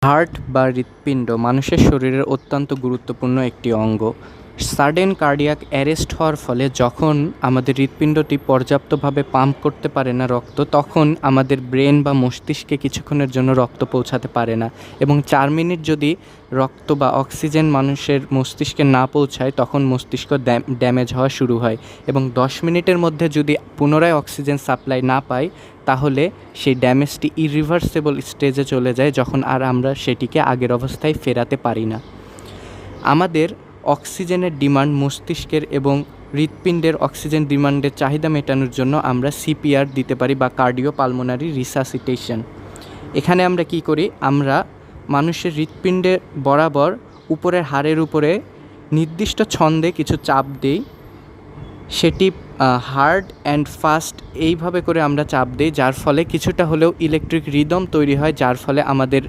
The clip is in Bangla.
হার্ট বা হৃৎপিণ্ড মানুষের শরীরের অত্যন্ত গুরুত্বপূর্ণ একটি অঙ্গ। সাডেন কার্ডিয়াক অ্যারেস্ট হওয়ার ফলে যখন আমাদের হৃৎপিণ্ডটি পর্যাপ্তভাবে পাম্প করতে পারে না রক্ত, তখন আমাদের ব্রেন বা মস্তিষ্কে কিছুক্ষণের জন্য রক্ত পৌঁছাতে পারে না, এবং 4 মিনিট যদি রক্ত বা অক্সিজেন মানুষের মস্তিষ্কে না পৌঁছায় তখন মস্তিষ্ক ড্যামেজ হওয়া শুরু হয়, এবং 10 মিনিটের মধ্যে যদি পুনরায় অক্সিজেন সাপ্লাই না পাই তাহলে সেই ড্যামেজটি ইরিভার্সেবল স্টেজে চলে যায়, যখন আর আমরা সেটিকে আগের অবস্থায় ফেরাতে পারি না। আমাদের অক্সিজেনের ডিমান্ড মস্তিষ্কের এবং হৃৎপিণ্ডের অক্সিজেন ডিমান্ডের চাহিদা মেটানোর জন্য আমরা সিপিআর দিতে পারি বা কার্ডিও পালমোনারি রিসাসিটেশন। এখানে আমরা কি করি, আমরা মানুষের হৃৎপিণ্ডের বরাবর উপরের হাড়ের উপরে নির্দিষ্ট ছন্দে কিছু চাপ দিই, সেটি হার্ড অ্যান্ড ফাস্ট এইভাবে করে আমরা চাপ দিই, যার ফলে কিছুটা হলেও ইলেকট্রিক রিদম তৈরি হয়, যার ফলে আমাদের